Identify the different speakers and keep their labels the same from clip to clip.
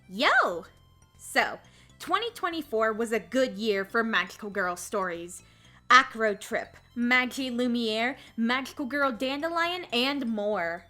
Speaker 1: Yo! So, 2024 was a good year for magical girl stories. Acro Trip, Magie Lumiere, Magical Girl Dandelion, and more.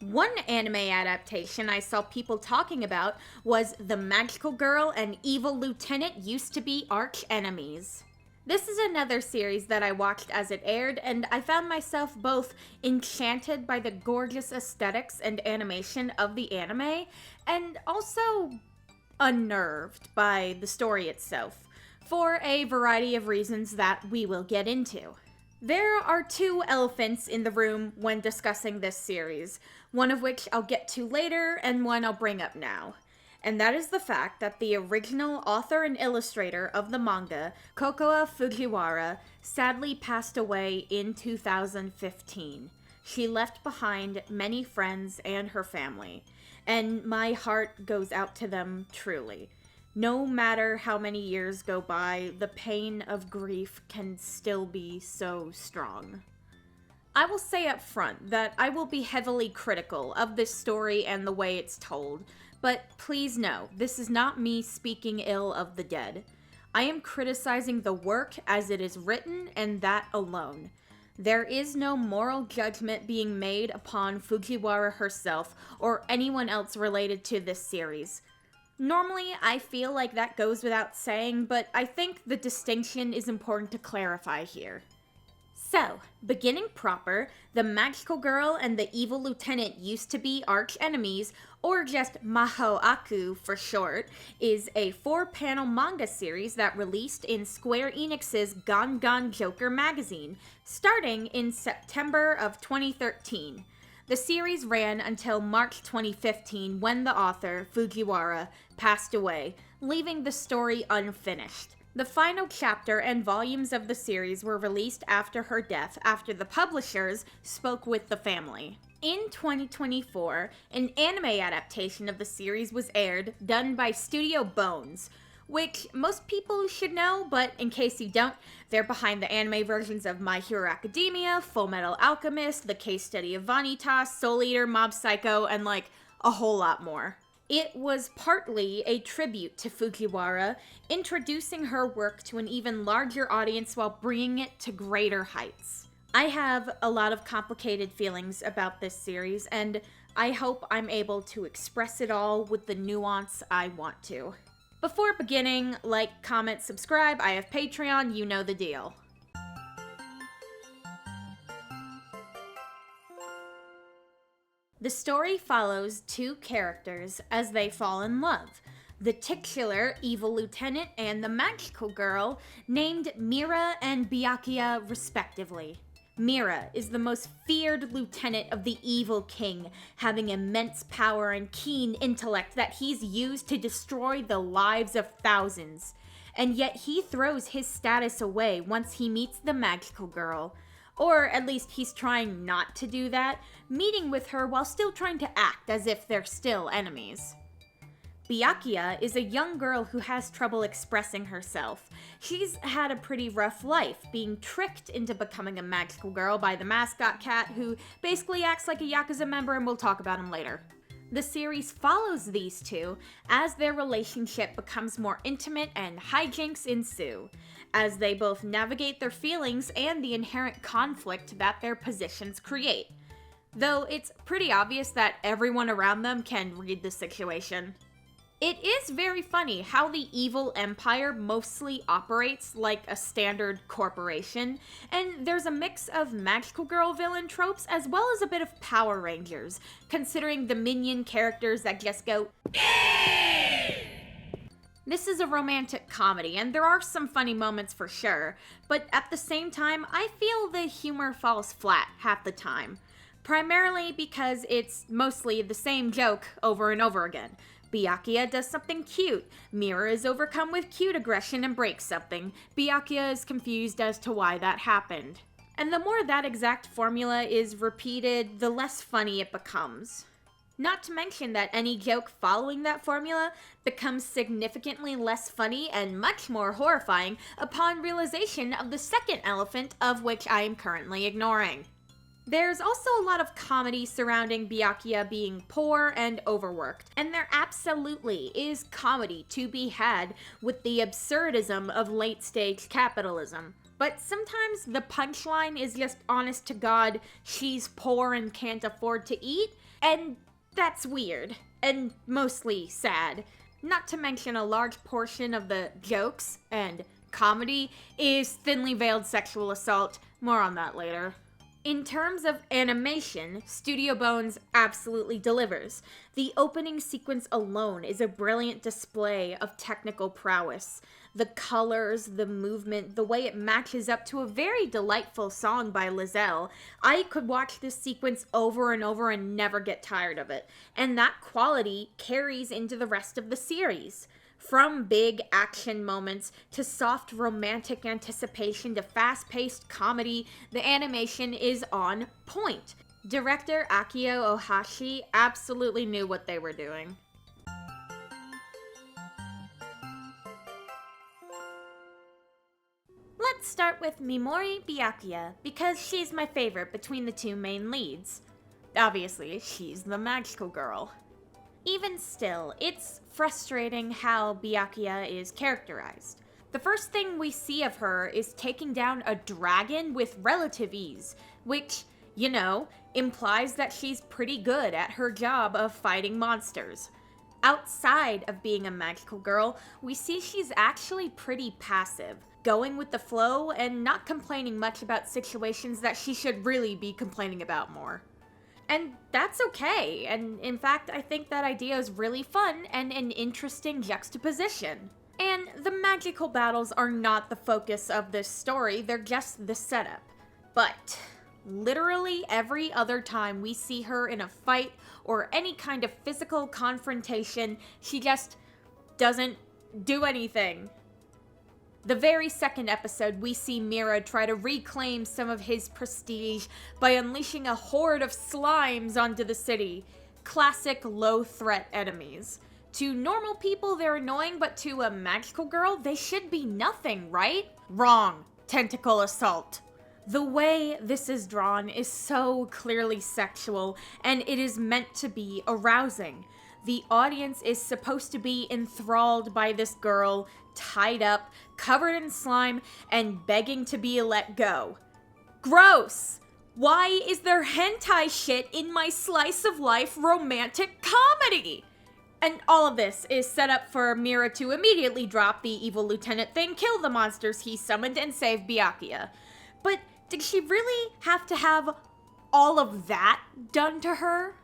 Speaker 1: One anime adaptation I saw people talking about was The Magical Girl and Evil Lieutenant Used to Be Archenemies. This is another series that I watched as it aired, and I found myself both enchanted by the gorgeous aesthetics and animation of the anime, and also unnerved by the story itself, for a variety of reasons that we will get into. There are two elephants in the room when discussing this series, one of which I'll get to later and one I'll bring up now. And that is the fact that the original author and illustrator of the manga, Kokoa Fujiwara, sadly passed away in 2015. She left behind many friends and her family, and my heart goes out to them truly. No matter how many years go by, the pain of grief can still be so strong. I will say up front that I will be heavily critical of this story and the way it's told, but please know, this is not me speaking ill of the dead. I am criticizing the work as it is written, and that alone. There is no moral judgment being made upon Fujiwara herself or anyone else related to this series. Normally, I feel like that goes without saying, but I think the distinction is important to clarify here. So, beginning proper, the Magical Girl and the Evil Lieutenant Used to Be Archenemies, or just Mahoaku for short, is a 4-panel manga series that released in Square Enix's Gon Joker magazine, starting in September of 2013. The series ran until March 2015 when the author, Fujiwara, passed away, leaving the story unfinished. The final chapter and volumes of the series were released after her death after the publishers spoke with the family. In 2024, an anime adaptation of the series was aired, done by Studio Bones, which most people should know, but in case you don't, they're behind the anime versions of My Hero Academia, Fullmetal Alchemist, The Case Study of Vanitas, Soul Eater, Mob Psycho, and a whole lot more. It was partly a tribute to Fujiwara, introducing her work to an even larger audience while bringing it to greater heights. I have a lot of complicated feelings about this series, and I hope I'm able to express it all with the nuance I want to. Before beginning, like, comment, subscribe, I have Patreon, you know the deal. The story follows two characters as they fall in love. The titular Evil Lieutenant and the Magical Girl, named Meera and Byakuya respectively. Meera is the most feared lieutenant of the Evil King, having immense power and keen intellect that he's used to destroy the lives of thousands. And yet he throws his status away once he meets the Magical Girl. Or at least he's trying not to do that, meeting with her while still trying to act as if they're still enemies. Byakuya is a young girl who has trouble expressing herself. She's had a pretty rough life, being tricked into becoming a magical girl by the Mascot Cat, who basically acts like a Yakuza member, and we'll talk about him later. The series follows these two as their relationship becomes more intimate and hijinks ensue, as they both navigate their feelings and the inherent conflict that their positions create. Though it's pretty obvious that everyone around them can read the situation. It is very funny how the evil empire mostly operates like a standard corporation, and there's a mix of magical girl villain tropes as well as a bit of Power Rangers, considering the minion characters that just go This is a romantic comedy, and there are some funny moments for sure, but at the same time, I feel the humor falls flat half the time. Primarily because it's mostly the same joke over and over again. Byakuya does something cute. Meera is overcome with cute aggression and breaks something. Byakuya is confused as to why that happened. And the more that exact formula is repeated, the less funny it becomes. Not to mention that any joke following that formula becomes significantly less funny and much more horrifying upon realization of the second elephant, of which I am currently ignoring. There's also a lot of comedy surrounding Byakuya being poor and overworked, and there absolutely is comedy to be had with the absurdism of late-stage capitalism. But sometimes the punchline is just honest to God, she's poor and can't afford to eat, and that's weird, and mostly sad. Not to mention a large portion of the jokes and comedy is thinly veiled sexual assault. More on that later. In terms of animation, Studio Bones absolutely delivers. The opening sequence alone is a brilliant display of technical prowess. The colors, the movement, the way it matches up to a very delightful song by Lizelle. I could watch this sequence over and over and never get tired of it. And that quality carries into the rest of the series. From big action moments to soft romantic anticipation to fast-paced comedy, the animation is on point. Director Akio Ohashi absolutely knew what they were doing. Let's start with Mimori Byakuya, because she's my favorite between the two main leads. Obviously, she's the magical girl. Even still, it's frustrating how Byakuya is characterized. The first thing we see of her is taking down a dragon with relative ease, which, you know, implies that she's pretty good at her job of fighting monsters. Outside of being a magical girl, we see she's actually pretty passive, going with the flow and not complaining much about situations that she should really be complaining about more. And that's okay, and in fact, I think that idea is really fun and an interesting juxtaposition. And the magical battles are not the focus of this story, they're just the setup. But literally every other time we see her in a fight or any kind of physical confrontation, she just doesn't do anything. The very second episode, we see Meera try to reclaim some of his prestige by unleashing a horde of slimes onto the city. Classic low-threat enemies. To normal people, they're annoying, but to a magical girl, they should be nothing, right? Wrong. Tentacle assault. The way this is drawn is so clearly sexual, and it is meant to be arousing. The audience is supposed to be enthralled by this girl, tied up, covered in slime, and begging to be let go. Gross! Why is there hentai shit in my slice of life romantic comedy? And all of this is set up for Meera to immediately drop the evil lieutenant thing, kill the monsters he summoned, and save Byakuya. But did she really have to have all of that done to her?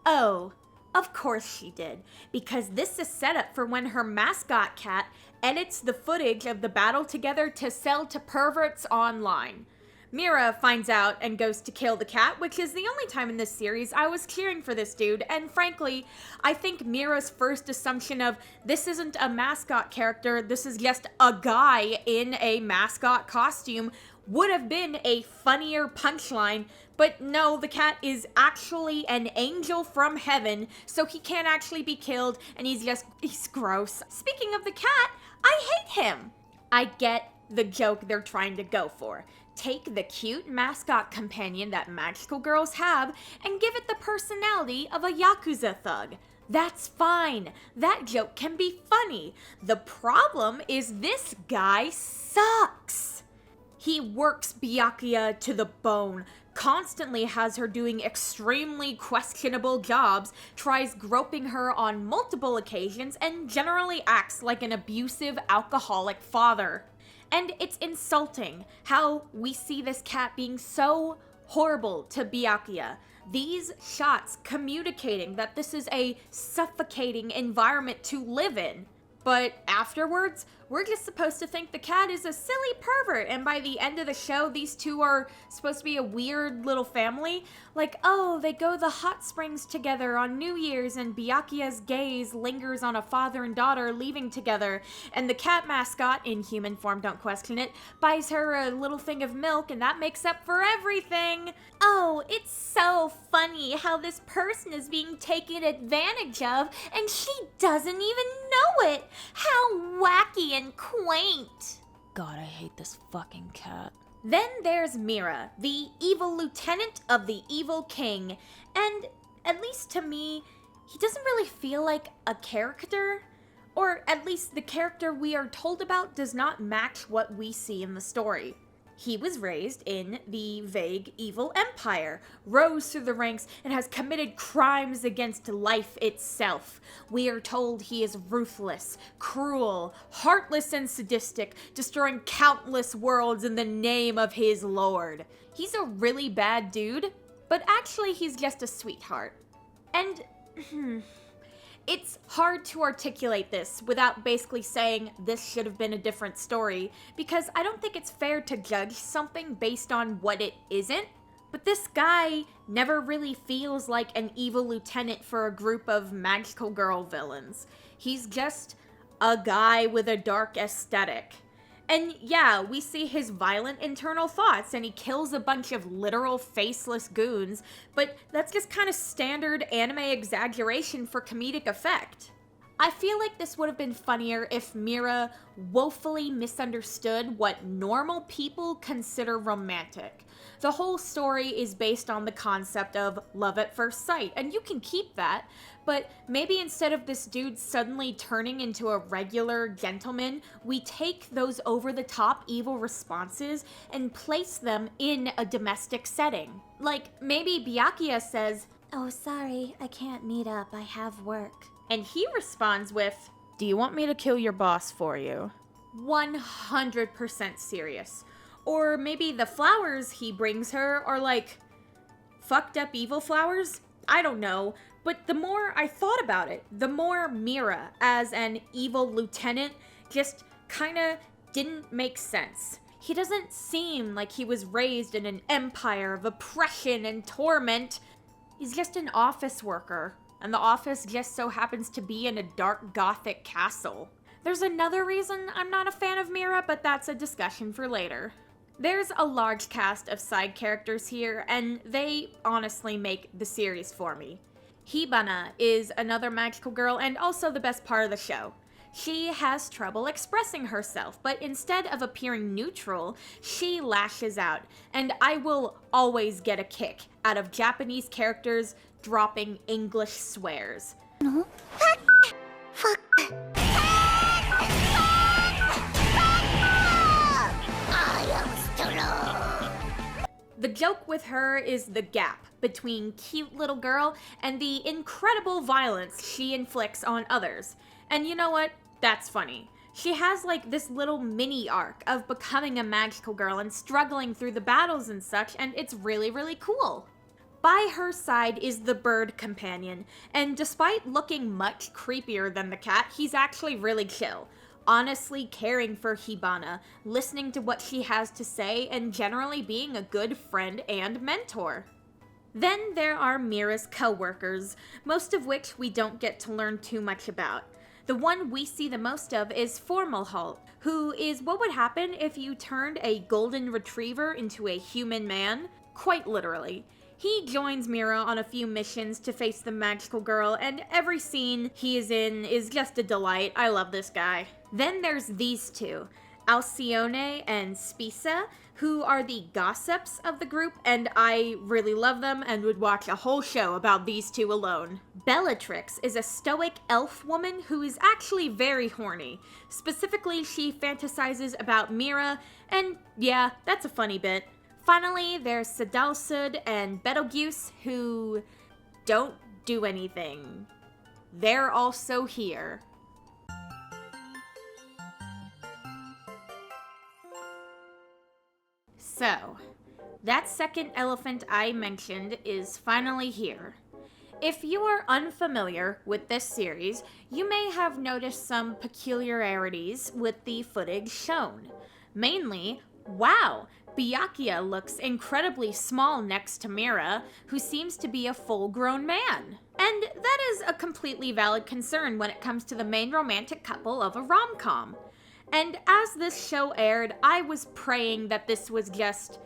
Speaker 1: Oh, of course she did, because this is set up for when her mascot cat edits the footage of the battle together to sell to perverts online. Meera finds out and goes to kill the cat, which is the only time in this series I was cheering for this dude, and frankly, I think Meera's first assumption of this isn't a mascot character, this is just a guy in a mascot costume would have been a funnier punchline, but no, the cat is actually an angel from heaven, so he can't actually be killed, and he's gross. Speaking of the cat, I hate him. I get the joke they're trying to go for. Take the cute mascot companion that magical girls have and give it the personality of a Yakuza thug. That's fine. That joke can be funny. The problem is this guy sucks. He works Byakuya to the bone, constantly has her doing extremely questionable jobs, tries groping her on multiple occasions, and generally acts like an abusive alcoholic father. And it's insulting how we see this cat being so horrible to Byakuya. These shots communicating that this is a suffocating environment to live in. But afterwards, we're just supposed to think the cat is a silly pervert, and by the end of the show, these two are supposed to be a weird little family. Like, oh, they go to the hot springs together on New Year's, and Byakuya's gaze lingers on a father and daughter leaving together, and the cat mascot, in human form, don't question it, buys her a little thing of milk, and that makes up for everything. Oh, it's so funny how this person is being taken advantage of, and she doesn't even know it. How wacky and quaint.
Speaker 2: God, I hate this fucking cat.
Speaker 1: Then there's Meera, the evil lieutenant of the evil king, and at least to me, he doesn't really feel like a character, or at least the character we are told about does not match what we see in the story. He was raised in the vague evil empire, rose through the ranks, and has committed crimes against life itself. We are told he is ruthless, cruel, heartless, and sadistic, destroying countless worlds in the name of his lord. He's a really bad dude, but actually he's just a sweetheart. And it's hard to articulate this without basically saying this should have been a different story, because I don't think it's fair to judge something based on what it isn't. But this guy never really feels like an evil lieutenant for a group of magical girl villains. He's just a guy with a dark aesthetic. And yeah, we see his violent internal thoughts, and he kills a bunch of literal faceless goons, but that's just kind of standard anime exaggeration for comedic effect. I feel like this would have been funnier if Meera woefully misunderstood what normal people consider romantic. The whole story is based on the concept of love at first sight, and you can keep that, but maybe instead of this dude suddenly turning into a regular gentleman, we take those over-the-top evil responses and place them in a domestic setting. Like, maybe Byakuya says, "Oh, sorry, I can't meet up, I have work." And he responds with, "Do you want me to kill your boss for you?" 100% serious. Or maybe the flowers he brings her are like fucked up evil flowers? I don't know. But the more I thought about it, the more Meera as an evil lieutenant just kinda didn't make sense. He doesn't seem like he was raised in an empire of oppression and torment. He's just an office worker, and the office just so happens to be in a dark gothic castle. There's another reason I'm not a fan of Meera, but that's a discussion for later. There's a large cast of side characters here, and they honestly make the series for me. Hibana is another magical girl and also the best part of the show. She has trouble expressing herself, but instead of appearing neutral, she lashes out, and I will always get a kick out of Japanese characters dropping English swears. The joke with her is the gap between cute little girl and the incredible violence she inflicts on others. And you know what? That's funny. She has like this little mini arc of becoming a magical girl and struggling through the battles and such, and it's really, really cool. By her side is the bird companion, and despite looking much creepier than the cat, he's actually really chill. Honestly caring for Hibana, listening to what she has to say, and generally being a good friend and mentor. Then there are Meera's co-workers, most of which we don't get to learn too much about. The one we see the most of is Formalhalt, who is what would happen if you turned a golden retriever into a human man, quite literally. He joins Meera on a few missions to face the magical girl, and every scene he is in is just a delight. I love this guy. Then there's these two, Alcyone and Spisa, who are the gossips of the group, and I really love them and would watch a whole show about these two alone. Bellatrix is a stoic elf woman who is actually very horny. Specifically, she fantasizes about Meera, and yeah, that's a funny bit. Finally, there's Sadalsud and Betelgeuse, who don't do anything. They're also here. So, that second elephant I mentioned is finally here. If you are unfamiliar with this series, you may have noticed some peculiarities with the footage shown. Mainly, wow! Byakuya looks incredibly small next to Meera, who seems to be a full-grown man. And that is a completely valid concern when it comes to the main romantic couple of a rom-com. And as this show aired, I was praying that this was just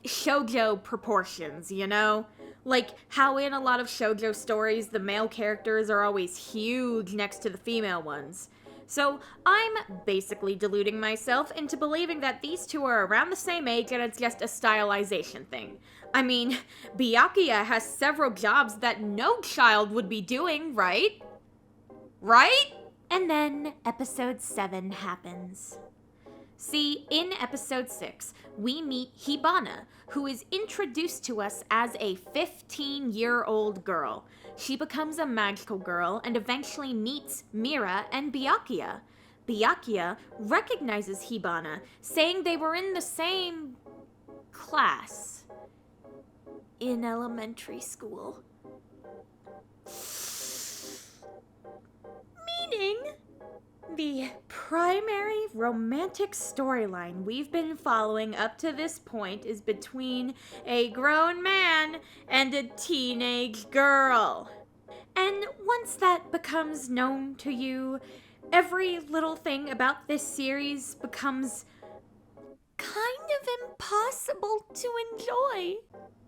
Speaker 1: shoujo proportions, you know? Like how in a lot of shoujo stories, the male characters are always huge next to the female ones. So I'm basically deluding myself into believing that these two are around the same age and it's just a stylization thing. I mean, Byakuya has several jobs that no child would be doing, right? Right? And then episode 7 happens. See, in episode 6, we meet Hibana, who is introduced to us as a 15-year-old girl. She becomes a magical girl and eventually meets Meera and Byakuya. Byakuya recognizes Hibana, saying they were in the same class in elementary school. Meaning, the primary romantic storyline we've been following up to this point is between a grown man and a teenage girl. And once that becomes known to you, every little thing about this series becomes kind of impossible to enjoy.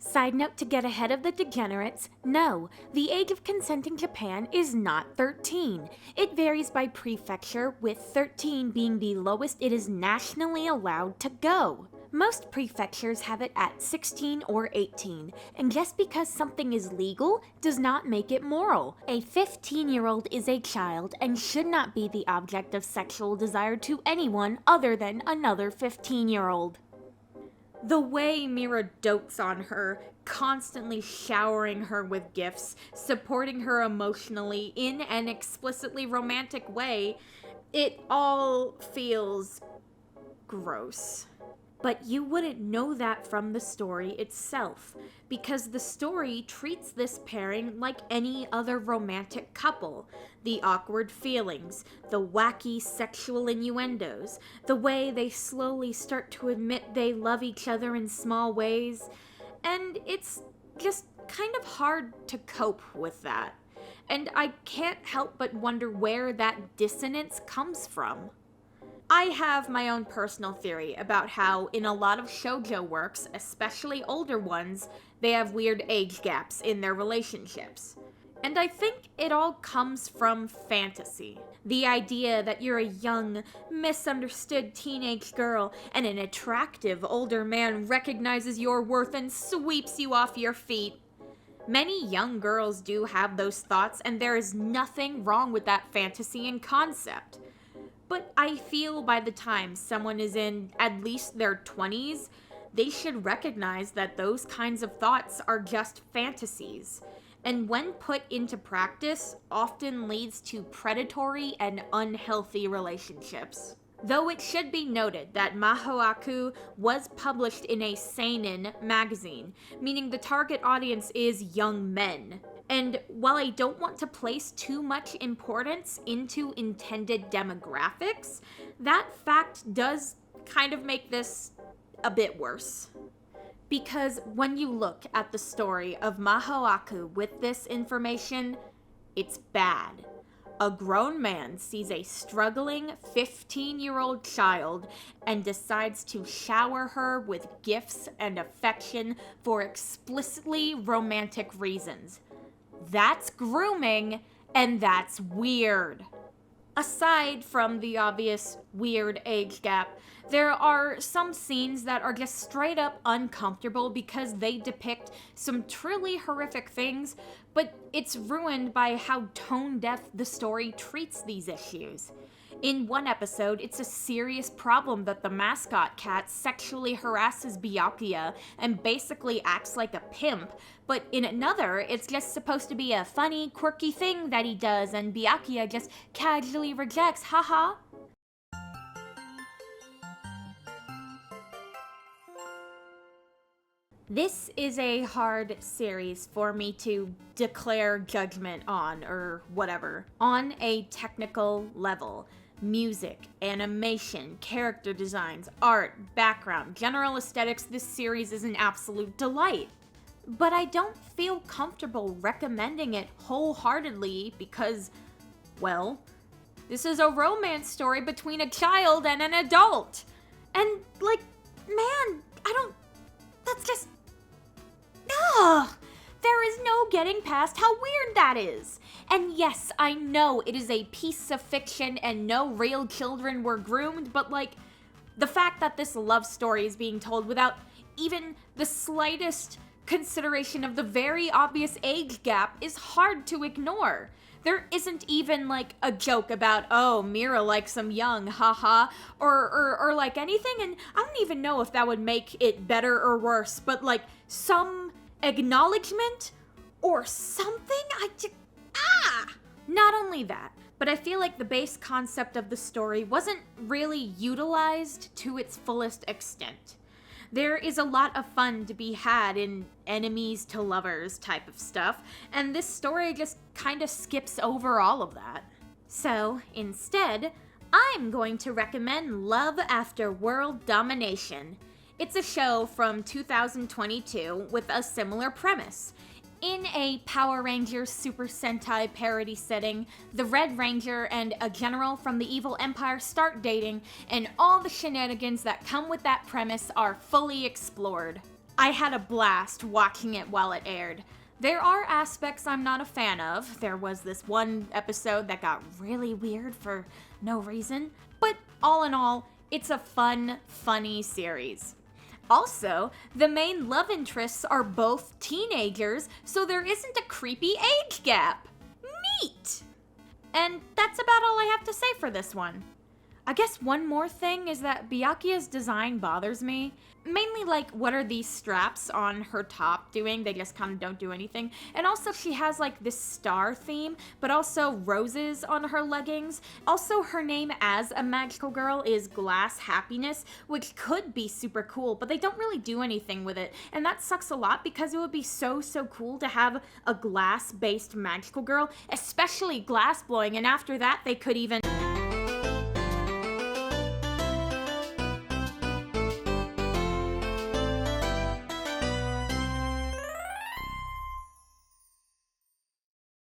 Speaker 1: Side note to get ahead of the degenerates, no, the age of consent in Japan is not 13. It varies by prefecture, with 13 being the lowest it is nationally allowed to go. Most prefectures have it at 16 or 18, and just because something is legal does not make it moral. A 15-year-old is a child and should not be the object of sexual desire to anyone other than another 15-year-old. The way Meera dotes on her, constantly showering her with gifts, supporting her emotionally in an explicitly romantic way, it all feels gross. But you wouldn't know that from the story itself, because the story treats this pairing like any other romantic couple. The awkward feelings, the wacky sexual innuendos, the way they slowly start to admit they love each other in small ways, and it's just kind of hard to cope with that. And I can't help but wonder where that dissonance comes from. I have my own personal theory about how in a lot of shoujo works, especially older ones, they have weird age gaps in their relationships. And I think it all comes from fantasy. The idea that you're a young, misunderstood teenage girl and an attractive older man recognizes your worth and sweeps you off your feet. Many young girls do have those thoughts, and there is nothing wrong with that fantasy and concept. But I feel by the time someone is in at least their 20s, they should recognize that those kinds of thoughts are just fantasies, and when put into practice, often leads to predatory and unhealthy relationships. Though it should be noted that Mahoaku was published in a seinen magazine, meaning the target audience is young men. And while I don't want to place too much importance into intended demographics, that fact does kind of make this a bit worse. Because when you look at the story of Mahoaku with this information, it's bad. A grown man sees a struggling 15-year-old child and decides to shower her with gifts and affection for explicitly romantic reasons. That's grooming, and that's weird. Aside from the obvious weird age gap, there are some scenes that are just straight up uncomfortable because they depict some truly horrific things, but it's ruined by how tone-deaf the story treats these issues. In one episode, it's a serious problem that the mascot cat sexually harasses Byakuya and basically acts like a pimp, but in another, it's just supposed to be a funny, quirky thing that he does, and Byakuya just casually rejects, haha. This is a hard series for me to declare judgment on, or whatever. On a technical level, music, animation, character designs, art, background, general aesthetics, this series is an absolute delight. But I don't feel comfortable recommending it wholeheartedly because, well, this is a romance story between a child and an adult. And, like, man, that's just... Ugh! There is no getting past how weird that is. And yes, I know it is a piece of fiction and no real children were groomed, but like, the fact that this love story is being told without even the slightest consideration of the very obvious age gap is hard to ignore. There isn't even like a joke about, oh, Meera likes him young, haha, or like anything, and I don't even know if that would make it better or worse, but like some acknowledgement or something. Not only that, but I feel like the base concept of the story wasn't really utilized to its fullest extent. There is a lot of fun to be had in enemies to lovers type of stuff, and this story just kind of skips over all of that. So, instead, I'm going to recommend Love After World Domination. It's a show from 2022 with a similar premise. In a Power Rangers Super Sentai parody setting, the Red Ranger and a general from the evil empire start dating, and all the shenanigans that come with that premise are fully explored. I had a blast watching it while it aired. There are aspects I'm not a fan of. There was this one episode that got really weird for no reason, but all in all, it's a fun, funny series. Also, the main love interests are both teenagers, so there isn't a creepy age gap. Neat! And that's about all I have to say for this one. I guess one more thing is that Byakuya's design bothers me. Mainly, like, what are these straps on her top doing? They just kind of don't do anything. And also, she has, like, this star theme, but also roses on her leggings. Also, her name as a magical girl is Glass Happiness, which could be super cool, but they don't really do anything with it. And that sucks a lot because it would be so cool to have a glass-based magical girl, especially glass blowing, and after that, they could even...